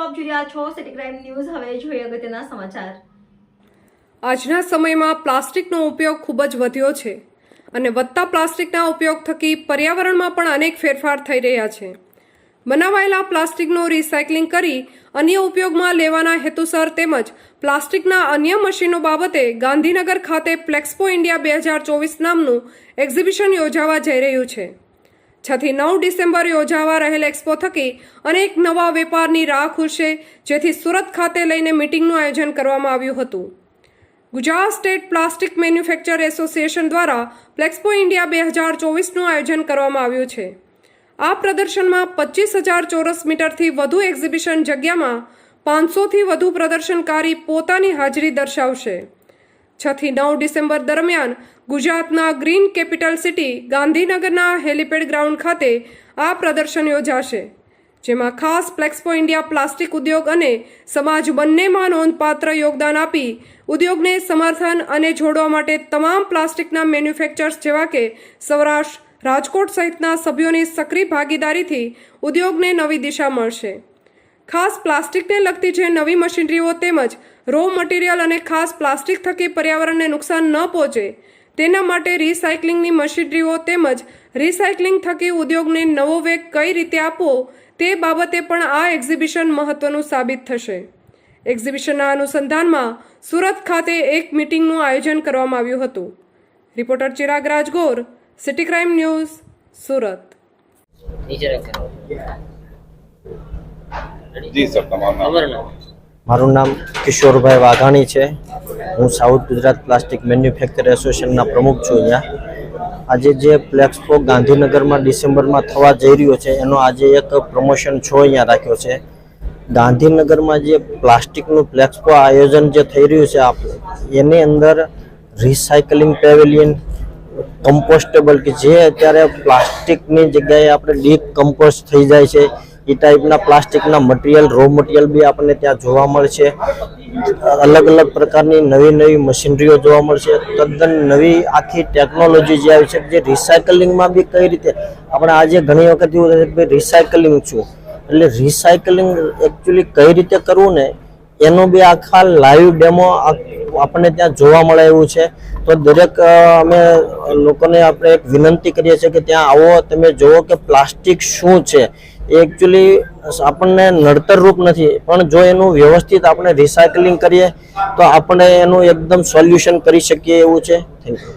આપ જોઈ રહ્યા છો સિટી ક્રાઇમ ન્યૂઝ। હવે જોઈએ અગત્યના સમાચાર। આજના સમયમાં પ્લાસ્ટિકનો ઉપયોગ ખૂબ જ વધ્યો છે અને વધતા પ્લાસ્ટિકના ઉપયોગ થકી પર્યાવરણમાં પણ અનેક ફેરફાર થઈ રહ્યા છે। બનાવાયેલા પ્લાસ્ટિકનો રિસાયકલિંગ કરી અન્ય ઉપયોગમાં લેવાના હેતુસર તેમજ પ્લાસ્ટિકના અન્ય મશીનો બાબતે ગાંધીનગર ખાતે પ્લેક્સપો ઇન્ડિયા 2024 નામનું એક્ઝિબિશન યોજાવા જઈ રહ્યું છે। 6 થી 9 ડિસેમ્બર યોજાવા રહેલ એક્સપો થકી અનેક નવા વેપારની રાહ ખુલશે, જેથી સુરત ખાતે લઈને મીટિંગનું આયોજન કરવામાં આવ્યું હતું। Gujarat state plastic manufacture association દ્વારા પ્લેક્સપો ઇન્ડિયા 2024નું આયોજન કરવામાં આવ્યું છે। આ પ્રદર્શનમાં 25,000 ચોરસ મીટરથી વધુ એક્ઝિબિશન જગ્યામાં 500થી વધુ પ્રદર્શનકારી પોતાની હાજરી દર્શાવશે। 6 થી 9 ડિસેમ્બર દરમિયાન ગુજરાતના ગ્રીન કેપિટલ સિટી ગાંધીનગરના હેલીપેડ ગ્રાઉન્ડ ખાતે આ પ્રદર્શન યોજાશે, જેમાં ખાસ પ્લેક્સપો ઇન્ડિયા પ્લાસ્ટિક ઉદ્યોગ અને સમાજ બંનેમાં નોંધપાત્ર યોગદાન આપી ઉદ્યોગને સમર્થન અને જોડવા માટે તમામ પ્લાસ્ટિકના મેન્યુફેક્ચર્સ જેવા કે સૌરાષ્ટ્ર, રાજકોટ સહિતના સભ્યોની સક્રિય ભાગીદારીથી ઉદ્યોગને નવી દિશા મળશે। ખાસ પ્લાસ્ટિકને લગતી જે નવી મશીનરીઓ તેમજ રો મટીરિયલ અને ખાસ પ્લાસ્ટિક થકી પર્યાવરણને નુકસાન ન પહોંચે તેના માટે રિસાયકલિંગની મશીનરીઓ તેમજ રિસાયકલિંગ થકી ઉદ્યોગને નવો વેગ કઈ રીતે આપવો તે બાબતે પણ આ એક્ઝિબિશન મહત્વનું સાબિત થશે। એક્ઝિબિશનના અનુસંધાનમાં સુરત ખાતે એક મીટિંગનું આયોજન કરવામાં આવ્યું હતું। Reporter Chirag Rajgor, city crime news, Surat. જી સર, તમારું નામ? મારું નામ કિશોરભાઈ વાઘાણી છે। હું સાઉથ ગુજરાત પ્લાસ્ટિક મેન્યુફેક્ચર એસોસિએશનના પ્રમુખ છું। અહીંયા આજે જે પ્લેક્સપો ગાંધીનગરમાં ડિસેમ્બરમાં થવા જઈ રહ્યો છે એનો આજે એક પ્રમોશન શો અહીંયા રાખ્યો છે। ગાંધીનગરમાં જે પ્લાસ્ટિકનું પ્લેક્સપો આયોજન જે થઈ રહ્યું છે એની અંદર રિસાયકલિંગ પેવેલિયન, કમ્પોસ્ટેબલ કે જે અત્યારે પ્લાસ્ટિકની જગ્યાએ આપણે ડીકમ્પોઝ થઈ જાય છે એ ટાઈપના પ્લાસ્ટિકના મટીરિયલ, રો મટીરિયલ બી આપણને ત્યાં જોવા મળશે। અલગ અલગ પ્રકારની નવી મશીનરીઓ જોવા મળશે। તદ્દન નવી આખી ટેકનોલોજી જે આવી છે જે રિસાયકલિંગમાં બી કઈ રીતે આપણે આજે ઘણી વખત એવું થાય કે રિસાયકલિંગ શું એટલે રિસાયકલિંગ એકચ્યુઅલી કઈ રીતે કરવું ને એનો બી આખા લાઈવ ડેમો આપણને ત્યાં જોવા મળે એવું છે। તો દરેક અમે લોકોને આપણે એક વિનંતી કરીએ છીએ કે ત્યાં આવો, તમે જુઓ કે પ્લાસ્ટિક શું છે। એ એકચ્યુઅલી આપણને નડતર રૂપ નથી, પણ જો એનું વ્યવસ્થિત આપણે રિસાયકલિંગ કરીએ તો આપણે એનું એકદમ સોલ્યુશન કરી શકીએ એવું છે। Thank you.